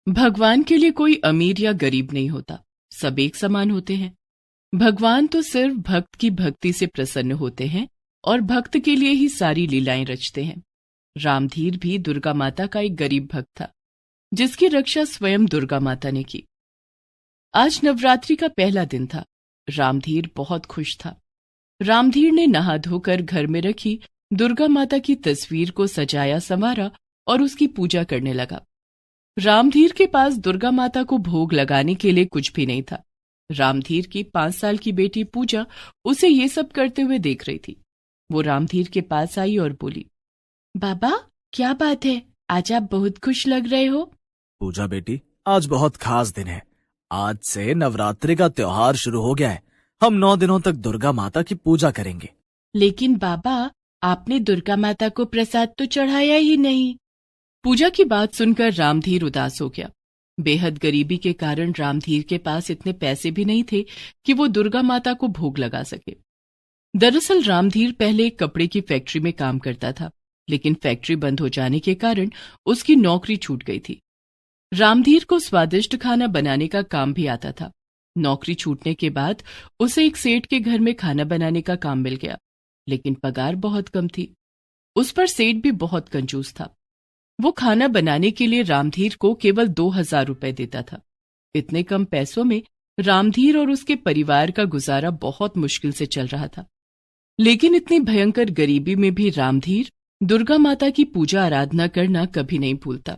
भगवान के लिए कोई अमीर या गरीब नहीं होता, सब एक समान होते हैं। भगवान तो सिर्फ भक्त की भक्ति से प्रसन्न होते हैं और भक्त के लिए ही सारी लीलाएं रचते हैं। रामधीर भी दुर्गा माता का एक गरीब भक्त था, जिसकी रक्षा स्वयं दुर्गा माता ने की। आज नवरात्रि का पहला दिन था। रामधीर बहुत खुश था। रामधीर ने नहा धोकर घर में रखी दुर्गा माता की तस्वीर को सजाया संवारा और उसकी पूजा करने लगा। रामधीर के पास दुर्गा माता को भोग लगाने के लिए कुछ भी नहीं था। रामधीर की 5 साल की बेटी पूजा उसे ये सब करते हुए देख रही थी। वो रामधीर के पास आई और बोली, बाबा क्या बात है, आज आप बहुत खुश लग रहे हो। पूजा बेटी, आज बहुत खास दिन है। आज से नवरात्रि का त्योहार शुरू हो गया है। हम 9 दिनों तक दुर्गा माता की पूजा करेंगे। लेकिन बाबा, आपने दुर्गा माता को प्रसाद तो चढ़ाया ही नहीं। पूजा की बात सुनकर रामधीर उदास हो गया। बेहद गरीबी के कारण रामधीर के पास इतने पैसे भी नहीं थे कि वो दुर्गा माता को भोग लगा सके। दरअसल रामधीर पहले एक कपड़े की फैक्ट्री में काम करता था, लेकिन फैक्ट्री बंद हो जाने के कारण उसकी नौकरी छूट गई थी। रामधीर को स्वादिष्ट खाना बनाने का काम भी आता था। नौकरी छूटने के बाद उसे एक सेठ के घर में खाना बनाने का काम मिल गया, लेकिन पगार बहुत कम थी। उस पर सेठ भी बहुत कंजूस था। वो खाना बनाने के लिए रामधीर को केवल 2000 रुपए देता था। इतने कम पैसों में रामधीर और उसके परिवार का गुजारा बहुत मुश्किल से चल रहा था। लेकिन इतनी भयंकर गरीबी में भी रामधीर दुर्गा माता की पूजा आराधना करना कभी नहीं भूलता।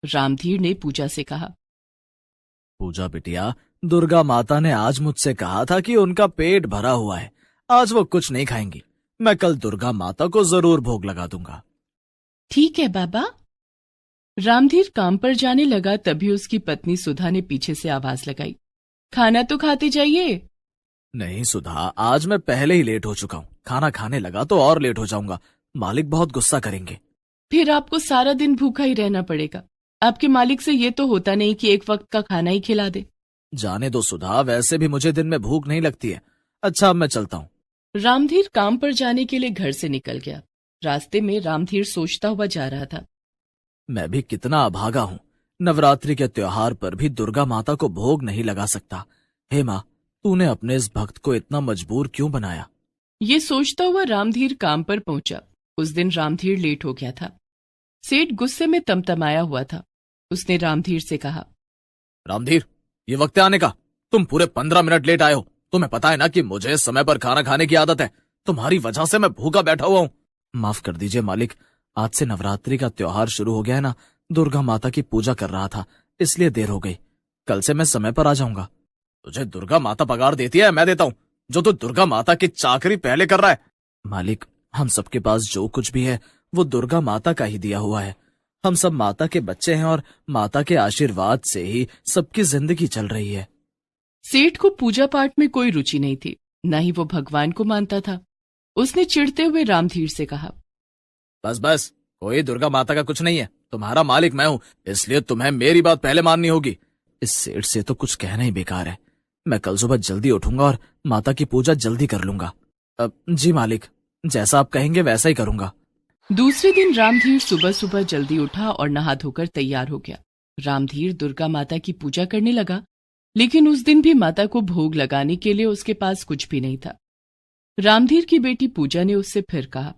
रामधीर ने पूजा से कहा, पूजा बिटिया, दुर्गा माता ने आज मुझसे कहा था कि उनका पेट भरा हुआ है, आज वो कुछ नहीं खाएंगी। मैं कल दुर्गा माता को जरूर भोग लगा दूंगा। ठीक है बाबा। रामधीर काम पर जाने लगा, तभी उसकी पत्नी सुधा ने पीछे से आवाज लगाई, खाना तो खाते जाइए। नहीं सुधा, आज मैं पहले ही लेट हो चुका हूँ। खाना खाने लगा तो और लेट हो जाऊंगा। मालिक बहुत गुस्सा करेंगे। फिर आपको सारा दिन भूखा ही रहना पड़ेगा। आपके मालिक से ये तो होता नहीं कि एक वक्त का खाना ही खिला दे। जाने दो सुधा, वैसे भी मुझे दिन में भूख नहीं लगती है। अच्छा, अब मैं चलता हूँ। रामधीर काम पर जाने के लिए घर से निकल गया। रास्ते में रामधीर सोचता हुआ जा रहा था, मैं भी कितना अभागा हूँ। नवरात्रि के त्योहार पर भी दुर्गा माता को भोग नहीं लगा सकता। हे माँ, तूने अपने इस भक्त को इतना मजबूर क्यों बनाया। ये सोचता हुआ रामधीर काम पर पहुंचा। उस दिन रामधीर लेट हो गया था। सेठ गुस्से में तमतमाया हुआ था। उसने रामधीर से कहा, रामधीर, ये वक्त है आने का। तुम पूरे 15 मिनट लेट आए हो। तुम्हें पता है ना कि मुझे समय पर खाना खाने की आदत है। तुम्हारी वजह से मैं भूखा बैठा हुआ हूँ। माफ कर दीजिए मालिक, आज से नवरात्रि का त्योहार शुरू हो गया है ना। दुर्गा माता की पूजा कर रहा था, इसलिए देर हो गई। कल से मैं समय पर आ जाऊंगा। तुझे दुर्गा माता पगार देती है, मैं देता हूँ, जो तू दुर्गा माता की चाकरी पहले कर रहा है। मालिक, हम सबके पास जो कुछ भी है वो दुर्गा माता का ही दिया हुआ है। हम सब माता के बच्चे हैं और माता के आशीर्वाद से ही सबकी जिंदगी चल रही है। सेठ को पूजा पाठ में कोई रुचि नहीं थी, न ही वो भगवान को मानता था। उसने चिढ़ते हुए रामधीर से कहा, बस बस, कोई दुर्गा माता का कुछ नहीं है। तुम्हारा मालिक मैं हूँ, इसलिए तुम्हें मेरी बात पहले माननी होगी। इस सेठ से तो कुछ कहना ही बेकार है। मैं कल सुबह जल्दी उठूंगा और माता की पूजा जल्दी कर लूंगा। जी मालिक, जैसा आप कहेंगे वैसा ही करूंगा। दूसरे दिन रामधीर सुबह सुबह जल्दी उठा और नहा धोकर तैयार हो गया। रामधीर दुर्गा माता की पूजा करने लगा, लेकिन उस दिन भी माता को भोग लगाने के लिए उसके पास कुछ भी नहीं था। रामधीर की बेटी पूजा ने उससे फिर कहा,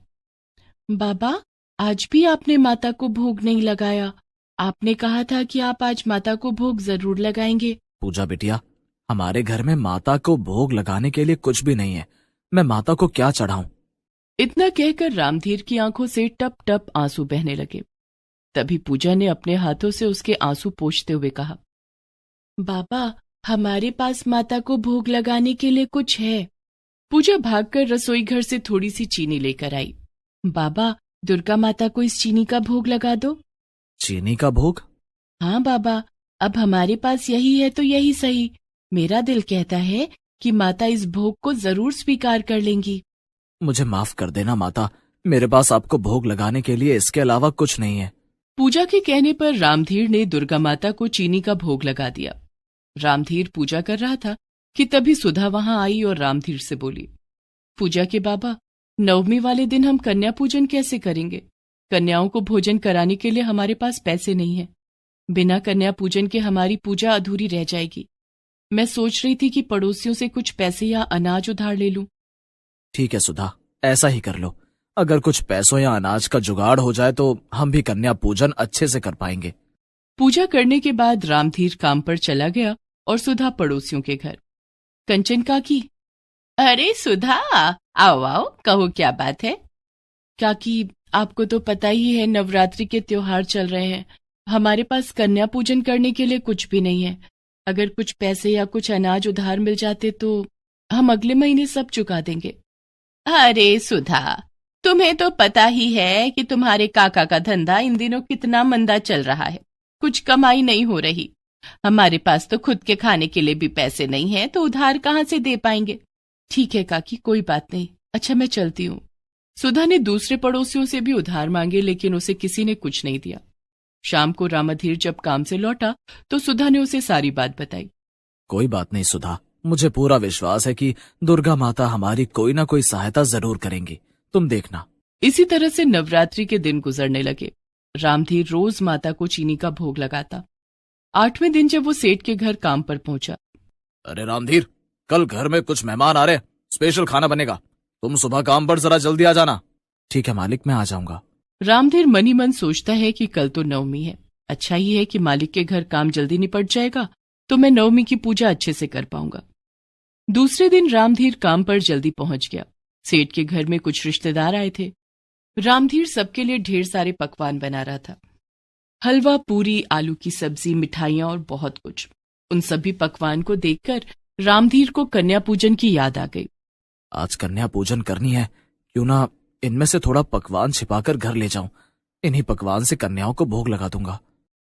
बाबा, आज भी आपने माता को भोग नहीं लगाया। आपने कहा था कि आप आज माता को भोग जरूर लगाएंगे। पूजा बिटिया, हमारे घर में माता को भोग लगाने के लिए कुछ भी नहीं है। मैं माता को क्या चढ़ाऊं। इतना कहकर रामधीर की आंखों से टप टप आंसू बहने लगे। तभी पूजा ने अपने हाथों से उसके आंसू पोंछते हुए कहा, बाबा, हमारे पास माता को भोग लगाने के लिए कुछ है। पूजा भागकर रसोई घर से थोड़ी सी चीनी लेकर आई। बाबा, दुर्गा माता को इस चीनी का भोग लगा दो। चीनी का भोग? हाँ बाबा, अब हमारे पास यही है तो यही सही। मेरा दिल कहता है कि माता इस भोग को जरूर स्वीकार कर लेंगी। मुझे माफ कर देना माता, मेरे पास आपको भोग लगाने के लिए इसके अलावा कुछ नहीं है। पूजा के कहने पर रामधीर ने दुर्गा माता को चीनी का भोग लगा दिया। रामधीर पूजा कर रहा था कि तभी सुधा वहां आई और रामधीर से बोली, पूजा के बाबा, नवमी वाले दिन हम कन्या पूजन कैसे करेंगे? कन्याओं को भोजन कराने के लिए हमारे पास पैसे नहीं है। बिना कन्या पूजन के हमारी पूजा अधूरी रह जाएगी। मैं सोच रही थी कि पड़ोसियों से कुछ पैसे या अनाज उधार ले लूं। ठीक है सुधा, ऐसा ही कर लो। अगर कुछ पैसों या अनाज का जुगाड़ हो जाए तो हम भी कन्या पूजन अच्छे से कर पाएंगे। पूजा करने के बाद रामधीर काम पर चला गया और सुधा पड़ोसियों के घर। कंचन काकी, अरे सुधा, आओ आओ, कहो क्या बात है। काकी, आपको तो पता ही है नवरात्रि के त्योहार चल रहे हैं। हमारे पास कन्या पूजन करने के लिए कुछ भी नहीं है। अगर कुछ पैसे या कुछ अनाज उधार मिल जाते तो हम अगले महीने सब चुका देंगे। अरे सुधा, तुम्हें तो पता ही है कि तुम्हारे काका का धंधा इन दिनों कितना मंदा चल रहा है। कुछ कमाई नहीं हो रही। हमारे पास तो खुद के खाने के लिए भी पैसे नहीं है, तो उधार कहाँ से दे पाएंगे। ठीक है काकी, कोई बात नहीं। अच्छा, मैं चलती हूँ। सुधा ने दूसरे पड़ोसियों से भी उधार मांगे, लेकिन उसे किसी ने कुछ नहीं दिया। शाम को रामधीर जब काम से लौटा तो सुधा ने उसे सारी बात बताई। कोई बात नहीं सुधा, मुझे पूरा विश्वास है कि दुर्गा माता हमारी कोई ना कोई सहायता जरूर करेंगी, तुम देखना। इसी तरह से नवरात्रि के दिन गुजरने लगे। रामधीर रोज माता को चीनी का भोग लगाता। 8वें दिन जब वो सेठ के घर काम पर पहुंचा। अरे रामधीर, कल घर में कुछ मेहमान आ रहे, स्पेशल खाना बनेगा। तुम सुबह काम पर जरा जल्दी आ जाना। ठीक है मालिक, मैं आ जाऊंगा। रामधीर मनी मन सोचता है कि कल तो नवमी है। अच्छा ही है कि मालिक के घर काम जल्दी निपट जाएगा, तो मैं नवमी की पूजा अच्छे से कर पाऊंगा। दूसरे दिन रामधीर काम पर जल्दी पहुंच गया। सेठ के घर में कुछ रिश्तेदार आए थे। रामधीर सबके लिए ढेर सारे पकवान बना रहा था। हलवा, पूरी, आलू की सब्जी, मिठाइयां और बहुत कुछ। उन सभी पकवान को देखकर रामधीर को कन्या पूजन की याद आ गई। आज कन्या पूजन करनी है, क्यों ना इनमें से थोड़ा पकवान छिपाकर घर ले जाऊं। इन्हीं पकवान से कन्याओं को भोग लगा दूंगा।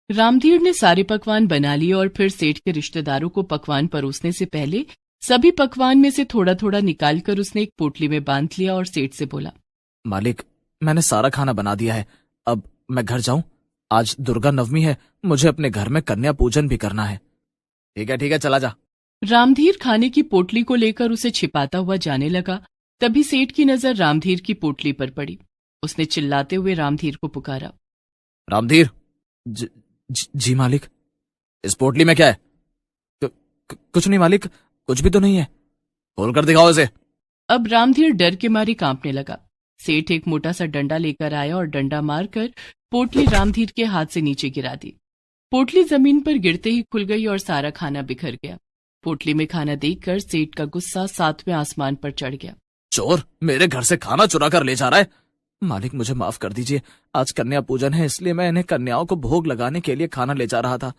रामधीर ने सारे पकवान बना लिए और फिर सेठ के रिश्तेदारों को पकवान परोसने से पहले सभी पकवान में से थोड़ा थोड़ा निकालकर उसने एक पोटली में बांध लिया और सेठ से बोला, मालिक, मैंने सारा खाना बना दिया है, अब मैं घर जाऊं। आज दुर्गा नवमी है, मुझे अपने घर में कन्या पूजन भी करना है। ठीक है, चला जा। रामधीर खाने की पोटली को लेकर उसे छिपाता हुआ जाने लगा। तभी सेठ की नजर रामधीर की पोटली पर पड़ी। उसने चिल्लाते हुए रामधीर को पुकारा, रामधीर। जी मालिक। इस पोटली में क्या है? कुछ नहीं मालिक, कुछ भी तो नहीं है। खोल कर दिखाओ इसे। अब रामधीर डर के मारे कांपने लगा। सेठ एक मोटा सा डंडा लेकर आया और डंडा मारकर पोटली रामधीर के हाथ से नीचे गिरा दी। पोटली जमीन पर गिरते ही खुल गई और सारा खाना बिखर गया। पोटली में खाना देखकर सेठ का गुस्सा 7वें आसमान पर चढ़ गया। चोर मेरे घर से खाना चुरा कर ले जा रहा है। मालिक, मुझे माफ कर दीजिए, आज कन्या पूजन है, इसलिए मैं इन्हें कन्याओं को भोग लगाने के लिए खाना ले जा रहा था।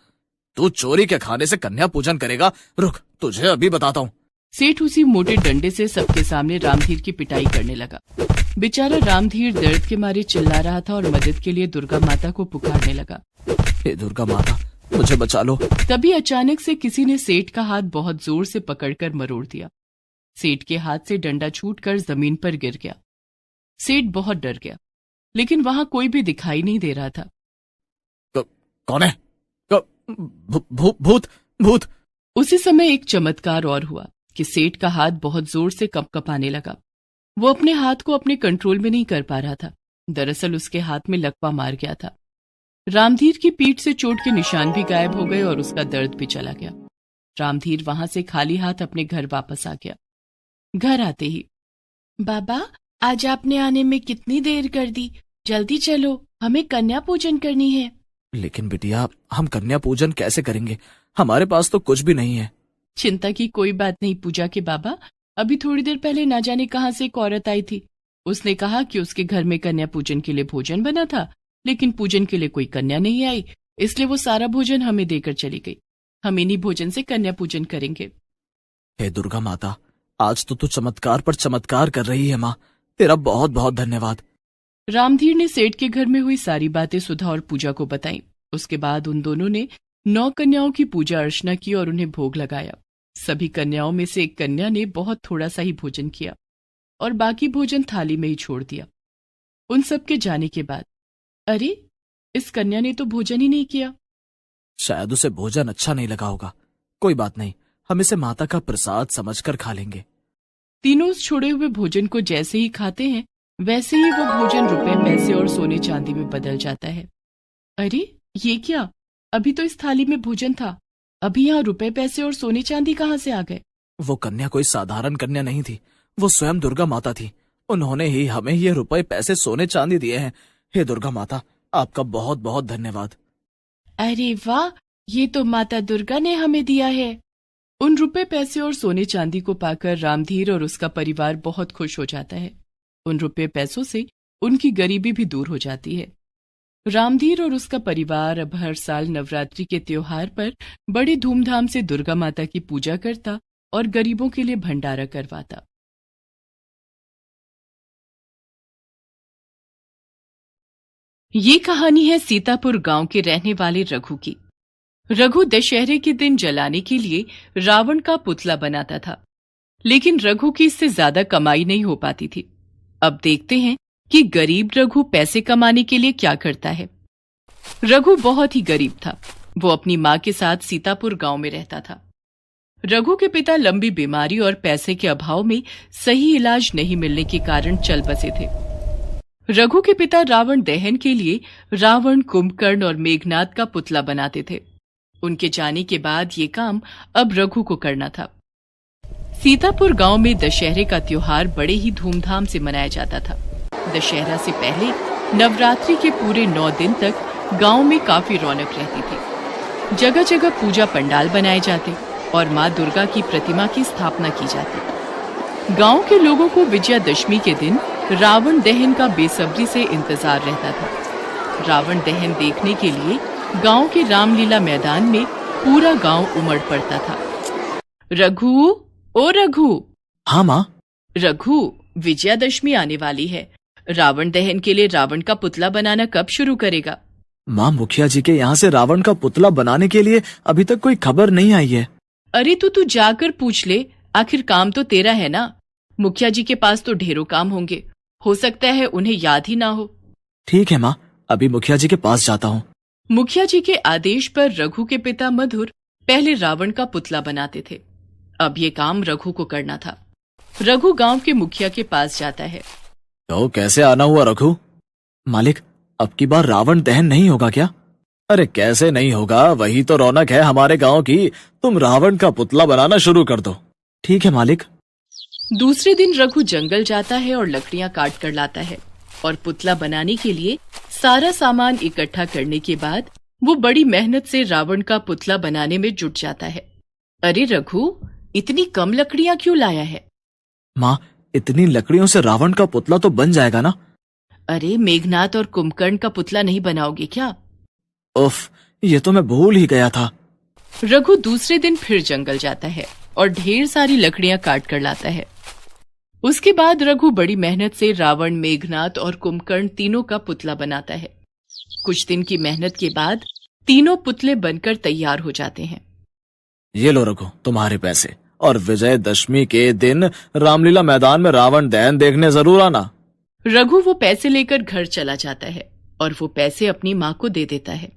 तू चोरी के खाने से कन्या पूजन करेगा? रुक, तुझे अभी बताता हूँ। सेठ उसी मोटे डंडे से सबके सामने रामधीर की पिटाई करने लगा। बेचारा रामधीर दर्द के मारे चिल्ला रहा था और मदद के लिए दुर्गा माता को पुकारने लगा। हे दुर्गा माता, मुझे बचा लो। तभी अचानक से किसी ने सेठ का हाथ बहुत जोर से पकड़कर मरोड़ दिया। सेठ के हाथ से डंडा छूटकर जमीन पर गिर गया। सेठ बहुत डर गया, लेकिन वहां कोई भी दिखाई नहीं दे रहा था। कौन है? भूत भूत। उसी समय एक चमत्कार और हुआ कि सेठ का हाथ बहुत जोर से कपकपाने लगा। वो अपने हाथ को अपने कंट्रोल में नहीं कर पा रहा था। दरअसल उसके हाथ में लकवा मार गया था। रामधीर की पीठ से चोट के निशान भी गायब हो गए और उसका दर्द भी चला गया। रामधीर वहां से खाली हाथ अपने घर वापस आ गया। घर आते ही, बाबा, आज आपने आने में कितनी देर कर दी? जल्दी चलो, हमें कन्या पूजन करनी है। लेकिन बिटिया, हम कन्या पूजन कैसे करेंगे? हमारे पास तो कुछ भी नहीं है। चिंता की कोई बात नहीं पूजा के बाबा। अभी थोड़ी देर पहले ना जाने कहां से एक औरत आई थी। उसने कहा कि उसके घर में कन्या पूजन के लिए भोजन बना था, लेकिन पूजन के लिए कोई कन्या नहीं आई, इसलिए वो सारा भोजन हमें देकर चली गई। हम इन्हीं भोजन से कन्या पूजन करेंगे। हे दुर्गा माता, आज तो तू चमत्कार पर चमत्कार कर रही है माँ, तेरा बहुत बहुत धन्यवाद। रामधीर ने सेठ के घर में हुई सारी बातें सुधा और पूजा को बताई। उसके बाद उन दोनों ने 9 कन्याओं की पूजा अर्चना की और उन्हें भोग लगाया। सभी कन्याओं में से एक कन्या ने बहुत थोड़ा सा ही भोजन किया और बाकी भोजन थाली में ही छोड़ दिया। उन सब के जाने के बाद, अरे, इस कन्या ने तो भोजन ही नहीं किया। शायद उसे भोजन अच्छा नहीं लगा होगा। कोई बात नहीं, हम इसे माता का प्रसाद समझकर खा लेंगे। तीनों उस छोड़े हुए भोजन को जैसे ही खाते हैं, वैसे ही वो भोजन रुपए, पैसे और सोने चांदी में बदल जाता है। अरे, ये क्या? अभी तो इस थाली में भोजन था, अभी यहाँ रुपए पैसे और सोने चांदी कहाँ से आ गए? वो कन्या कोई साधारण कन्या नहीं थी, वो स्वयं दुर्गा माता थी। उन्होंने ही हमें ये रुपए पैसे सोने चांदी दिए हैं। हे दुर्गा माता, आपका बहुत बहुत धन्यवाद। अरे वाह, ये तो माता दुर्गा ने हमें दिया है। उन रुपए पैसे और सोने चांदी को पाकर रामधीर और उसका परिवार बहुत खुश हो जाता है। उन रुपए पैसों से उनकी गरीबी भी दूर हो जाती है। रामधीर और उसका परिवार अब हर साल नवरात्रि के त्योहार पर बड़ी धूमधाम से दुर्गा माता की पूजा करता और गरीबों के लिए भंडारा करवाता। ये कहानी है सीतापुर गांव के रहने वाले रघु की। रघु दशहरे के दिन जलाने के लिए रावण का पुतला बनाता था, लेकिन रघु की इससे ज्यादा कमाई नहीं हो पाती थी। अब देखते हैं कि गरीब रघु पैसे कमाने के लिए क्या करता है। रघु बहुत ही गरीब था। वो अपनी माँ के साथ सीतापुर गांव में रहता था। रघु के पिता लंबी बीमारी और पैसे के अभाव में सही इलाज नहीं मिलने के कारण चल बसे थे। रघु के पिता रावण दहन के लिए रावण, कुंभकर्ण और मेघनाद का पुतला बनाते थे। उनके जाने के बाद ये काम अब रघु को करना था। सीतापुर गांव में दशहरे का त्योहार बड़े ही धूमधाम से मनाया जाता था। दशहरा से पहले नवरात्रि के पूरे 9 दिन तक गांव में काफी रौनक रहती थी। जगह जगह पूजा पंडाल बनाए जाते और माँ दुर्गा की प्रतिमा की स्थापना की जाती। गांव के लोगों को विजयादशमी के दिन रावण दहन का बेसब्री से इंतजार रहता था। रावण दहन देखने के लिए गांव के रामलीला मैदान में पूरा गांव उमड़ पड़ता था। रघु, ओ रघु। हाँ माँ। रघु, विजयादशमी आने वाली है। रावण दहन के लिए रावण का पुतला बनाना कब शुरू करेगा? माँ, मुखिया जी के यहाँ से रावण का पुतला बनाने के लिए अभी तक कोई खबर नहीं आई है। अरे तू जाकर पूछ ले, आखिर काम तो तेरा है ना। मुखिया जी के पास तो ढेरों काम होंगे, हो सकता है उन्हें याद ही ना हो। ठीक है माँ, अभी मुखिया जी के पास जाता हूँ। मुखिया जी के आदेश पर रघु के पिता मधुर पहले रावण का पुतला बनाते थे। अब ये काम रघु को करना था। रघु गांव के मुखिया के पास जाता है। तो कैसे आना हुआ रघु? मालिक, अब की बार रावण दहन नहीं होगा क्या? अरे कैसे नहीं होगा, वही तो रौनक है हमारे गांव की। तुम रावण का पुतला बनाना शुरू कर दो। ठीक है मालिक। दूसरे दिन रघु जंगल जाता है और लकड़ियां काट कर लाता है और पुतला बनाने के लिए सारा सामान इकट्ठा करने के बाद वो बड़ी मेहनत से रावण का पुतला बनाने में जुट जाता है। अरे रघु, इतनी कम लकड़ियां क्यों लाया है? माँ, इतनी लकड़ियों से रावण का पुतला तो बन जाएगा ना? अरे मेघनाद और कुंभकर्ण का पुतला नहीं बनाओगे क्या? उफ, ये तो मैं भूल ही गया था। रघु दूसरे दिन फिर जंगल जाता है और ढेर सारी लकड़ियां काट कर लाता है। उसके बाद रघु बड़ी मेहनत से रावण, मेघनाद और कुंभकर्ण तीनों का पुतला बनाता है। कुछ दिन की मेहनत के बाद तीनों पुतले बनकर तैयार हो जाते हैं। ये लो रघु, तुम्हारे पैसे, और विजयदशमी के दिन रामलीला मैदान में रावण दहन देखने जरूर आना। रघु वो पैसे लेकर घर चला जाता है और वो पैसे अपनी माँ को दे देता है।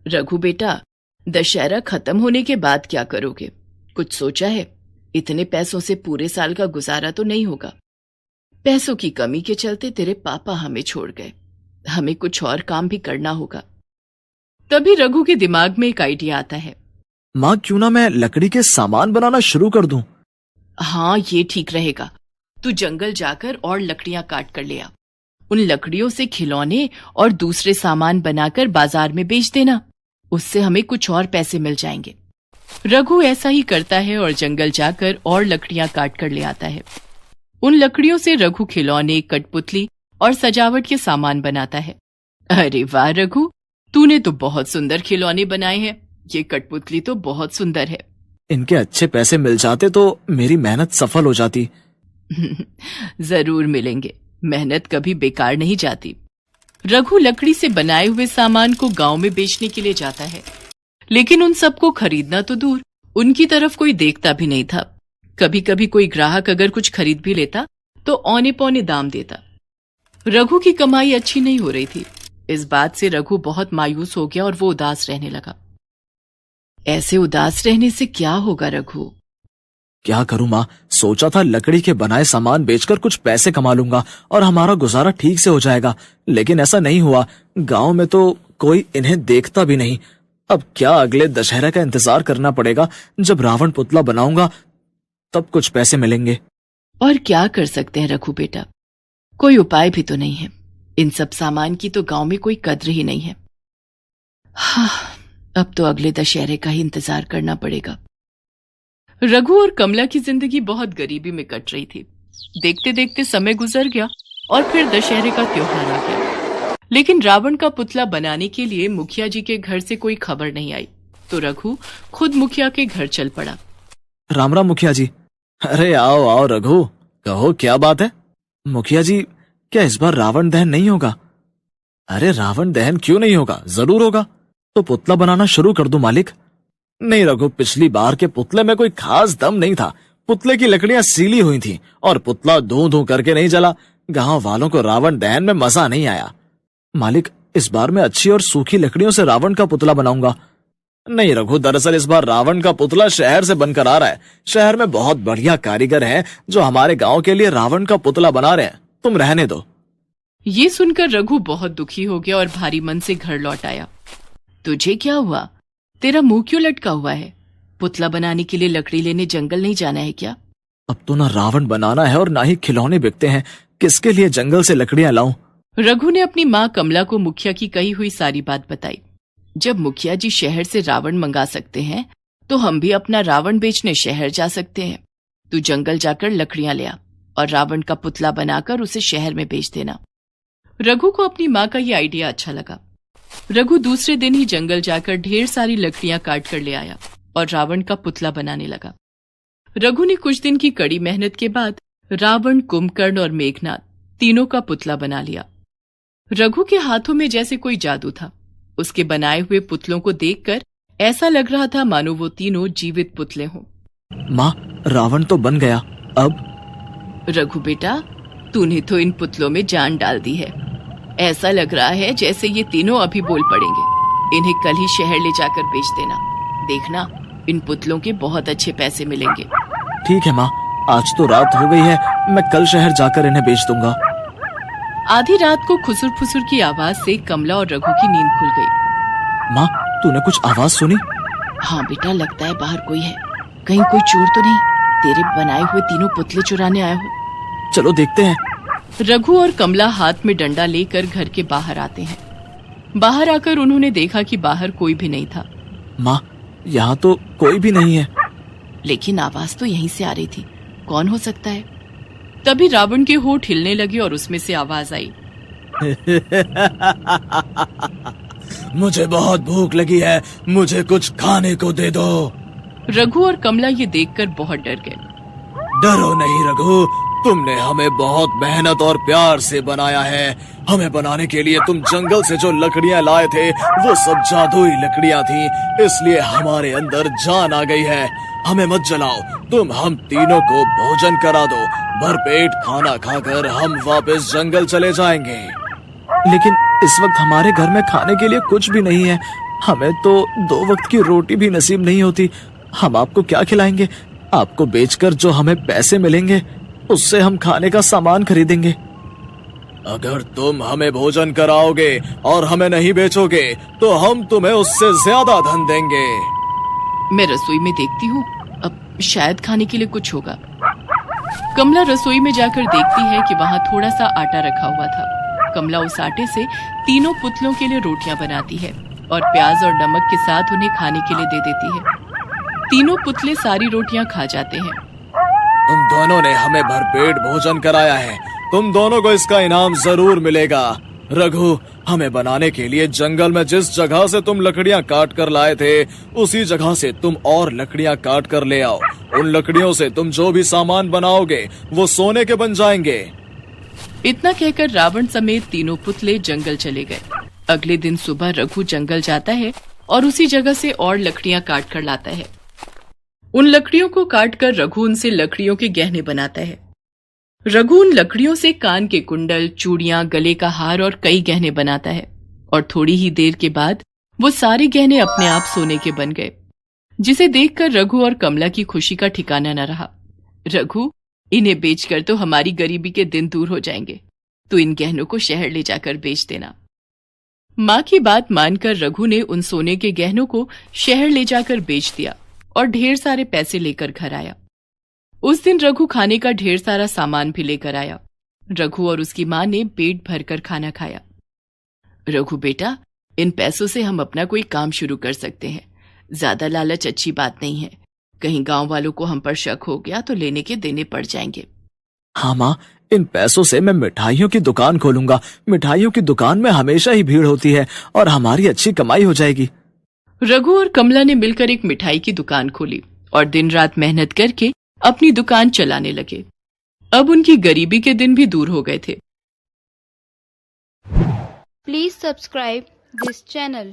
रघु बेटा, दशहरा खत्म होने के बाद क्या करोगे? कुछ सोचा है? इतने पैसों से पूरे साल का गुजारा तो नहीं होगा। पैसों की कमी के चलते तेरे पापा हमें छोड़ गए। हमें कुछ और काम भी करना होगा। तभी रघु के दिमाग में एक आइडिया आता है। माँ, क्यों ना मैं लकड़ी के सामान बनाना शुरू कर दूं? हाँ, ये ठीक रहेगा। तू जंगल जाकर और लकड़ियां काट कर ले आ। उन लकड़ियों से खिलौने और दूसरे सामान बनाकर बाजार में बेच देना। उससे हमें कुछ और पैसे मिल जाएंगे। रघु ऐसा ही करता है और जंगल जाकर और लकड़ियां काट कर ले आता है। उन लकड़ियों से रघु खिलौने, कठपुतली और सजावट के सामान बनाता है। अरे वाह रघु, तूने तो बहुत सुंदर खिलौने बनाए हैं। ये कठपुतली तो बहुत सुंदर है। इनके अच्छे पैसे मिल जाते तो मेरी मेहनत सफल हो जाती। जरूर मिलेंगे, मेहनत कभी बेकार नहीं जाती। रघु लकड़ी से बनाए हुए सामान को गांव में बेचने के लिए जाता है, लेकिन उन सबको खरीदना तो दूर, उनकी तरफ कोई देखता भी नहीं था। कभी कभी कोई ग्राहक अगर कुछ खरीद भी लेता तो औने पौने दाम देता। रघु की कमाई अच्छी नहीं हो रही थी। इस बात से रघु बहुत मायूस हो गया और वो उदास रहने लगा। ऐसे उदास रहने से क्या होगा रघु? क्या करूं माँ, सोचा था लकड़ी के बनाए सामान बेचकर कुछ पैसे कमा लूंगा और हमारा गुजारा ठीक से हो जाएगा, लेकिन ऐसा नहीं हुआ। गांव में तो कोई इन्हें देखता भी नहीं। अब क्या अगले दशहरा का इंतजार करना पड़ेगा, जब रावण पुतला बनाऊंगा तब कुछ पैसे मिलेंगे। और क्या कर सकते हैं रघु बेटा, कोई उपाय भी तो नहीं है। इन सब सामान की तो गांव में कोई कद्र ही नहीं है। हाँ, अब तो अगले दशहरे का ही इंतजार करना पड़ेगा। रघु और कमला की जिंदगी बहुत गरीबी में कट रही थी। देखते देखते समय गुजर गया और फिर दशहरे का त्योहार आ गया। लेकिन रावण का पुतला बनाने के लिए मुखिया जी के घर से कोई खबर नहीं आई, तो रघु खुद मुखिया के घर चल पड़ा। राम राम मुखिया जी। अरे आओ आओ रघु, कहो क्या बात है। मुखिया जी, क्या इस बार रावण दहन नहीं होगा? अरे रावण दहन क्यों नहीं होगा, जरूर होगा। तो पुतला बनाना शुरू कर दो मालिक। नहीं रघु, पिछली बार के पुतले में कोई खास दम नहीं था। पुतले की लकड़ियां सीली हुई थी और पुतला धू धू करके नहीं जला। गांव वालों को रावण दहन में मजा नहीं आया। मालिक, इस बार मैं अच्छी और सूखी लकड़ियों से रावण का पुतला बनाऊंगा। नहीं रघु, दरअसल इस बार रावण का पुतला शहर से बनकर आ रहा है। शहर में बहुत बढ़िया कारीगर हैं जो हमारे गांव के लिए रावण का पुतला बना रहे हैं। तुम रहने दो। ये सुनकर रघु बहुत दुखी हो गया और भारी मन से घर लौट आया। तुझे क्या हुआ? तेरा मुंह क्यों लटका हुआ है? पुतला बनाने के लिए लकड़ी लेने जंगल नहीं जाना है क्या? अब तो ना रावण बनाना है और ना ही खिलौने बिकते हैं। किसके लिए जंगल से लकड़ियां लाऊं? रघु ने अपनी माँ कमला को मुखिया की कही हुई सारी बात बताई। जब मुखिया जी शहर से रावण मंगा सकते हैं, तो हम भी अपना रावण बेचने शहर जा सकते हैं। तू जंगल जाकर लकड़ियां ले आ और रावण का पुतला बनाकर उसे शहर में बेच देना। रघु को अपनी माँ का ये आइडिया अच्छा लगा। रघु दूसरे दिन ही जंगल जाकर ढेर सारी लकड़ियां काट कर ले आया और रावण का पुतला बनाने लगा। रघु ने कुछ दिन की कड़ी मेहनत के बाद रावण, कुंभकर्ण और मेघनाथ तीनों का पुतला बना लिया। रघु के हाथों में जैसे कोई जादू था। उसके बनाए हुए पुतलों को देखकर ऐसा लग रहा था मानो वो तीनों जीवित पुतले हों। माँ, रावण तो बन गया। अब? रघु बेटा, तूने तो इन पुतलों में जान डाल दी है। ऐसा लग रहा है जैसे ये तीनों अभी बोल पड़ेंगे। इन्हें कल ही शहर ले जाकर बेच देना। देखना, इन पुतलों के बहुत अच्छे पैसे मिलेंगे। ठीक है माँ, आज तो रात हो गई है, मैं कल शहर जाकर इन्हें बेच दूंगा। आधी रात को खुसुर फुसुर की आवाज से कमला और रघु की नींद खुल गई। माँ, तूने कुछ आवाज सुनी? हाँ बेटा, लगता है बाहर कोई है। कहीं कोई चोर तो नहीं तेरे बनाए हुए तीनों पुतले चुराने आया हो? चलो देखते हैं। रघु और कमला हाथ में डंडा लेकर घर के बाहर आते हैं। बाहर आकर उन्होंने देखा कि बाहर कोई भी नहीं था। माँ, यहाँ तो कोई भी नहीं है। लेकिन आवाज तो यहीं से आ रही थी। कौन हो सकता है? तभी रावण के होठ हिलने लगे और उसमें से आवाज आई। मुझे बहुत भूख लगी है, मुझे कुछ खाने को दे दो। रघु और कमला ये देखकर बहुत डर गए। डरो नहीं रघु, तुमने हमें बहुत मेहनत और प्यार से बनाया है। हमें बनाने के लिए तुम जंगल से जो लकड़ियां लाए थे वो सब जादुई लकड़ियां थी, इसलिए हमारे अंदर जान आ गई है। हमें मत जलाओ, तुम हम तीनों को भोजन करा दो। भरपेट खाना खाकर हम वापस जंगल चले जाएंगे। लेकिन इस वक्त हमारे घर में खाने के लिए कुछ भी नहीं है। हमें तो 2 वक्त की रोटी भी नसीब नहीं होती। हम आपको क्या खिलाएंगे? आपको बेचकर जो हमें पैसे मिलेंगे उससे हम खाने का सामान खरीदेंगे। अगर तुम हमें भोजन कराओगे और हमें नहीं बेचोगे तो हम तुम्हें उससे ज्यादा धन देंगे। मैं रसोई में देखती हूँ, अब शायद खाने के लिए कुछ होगा। कमला रसोई में जाकर देखती है कि वहाँ थोड़ा सा आटा रखा हुआ था। कमला उस आटे से तीनों पुतलों के लिए रोटियां बनाती है और प्याज और नमक के साथ उन्हें खाने के लिए दे देती है। तीनों पुतले सारी रोटियां खा जाते हैं। तुम दोनों ने हमें भरपेट भोजन कराया है, तुम दोनों को इसका इनाम जरूर मिलेगा। रघु, हमें बनाने के लिए जंगल में जिस जगह से तुम लकड़ियां काट कर लाए थे उसी जगह से तुम और लकड़ियां काट कर ले आओ। उन लकड़ियों से तुम जो भी सामान बनाओगे वो सोने के बन जाएंगे। इतना कहकर रावण समेत तीनों पुतले जंगल चले गए। अगले दिन सुबह रघु जंगल जाता है और उसी जगह से और लकड़ियां काट कर लाता है। उन लकड़ियों को काटकर रघु उनसे लकड़ियों के गहने बनाता है। रघु उन लकड़ियों से कान के कुंडल, चूड़ियां, गले का हार और कई गहने बनाता है और थोड़ी ही देर के बाद वो सारे गहने अपने आप सोने के बन गए, जिसे देखकर रघु और कमला की खुशी का ठिकाना न रहा। रघु, इन्हें बेचकर तो हमारी गरीबी के दिन दूर हो जाएंगे। तू इन गहनों को शहर ले जाकर बेच देना। माँ की बात मानकर रघु ने उन सोने के गहनों को शहर ले जाकर बेच दिया और ढेर सारे पैसे लेकर घर आया। उस दिन रघु खाने का ढेर सारा सामान भी लेकर आया। रघु और उसकी माँ ने पेट भरकर खाना खाया। रघु बेटा, इन पैसों से हम अपना कोई काम शुरू कर सकते हैं। ज्यादा लालच अच्छी बात नहीं है। कहीं गांव वालों को हम पर शक हो गया तो लेने के देने पड़ जाएंगे। हाँ माँ, इन पैसों से मैं मिठाइयों की दुकान खोलूंगा। मिठाइयों की दुकान में हमेशा ही भीड़ होती है और हमारी अच्छी कमाई हो जाएगी। रघु और कमला ने मिलकर एक मिठाई की दुकान खोली और दिन रात मेहनत करके अपनी दुकान चलाने लगे। अब उनकी गरीबी के दिन भी दूर हो गए थे। Please subscribe this channel.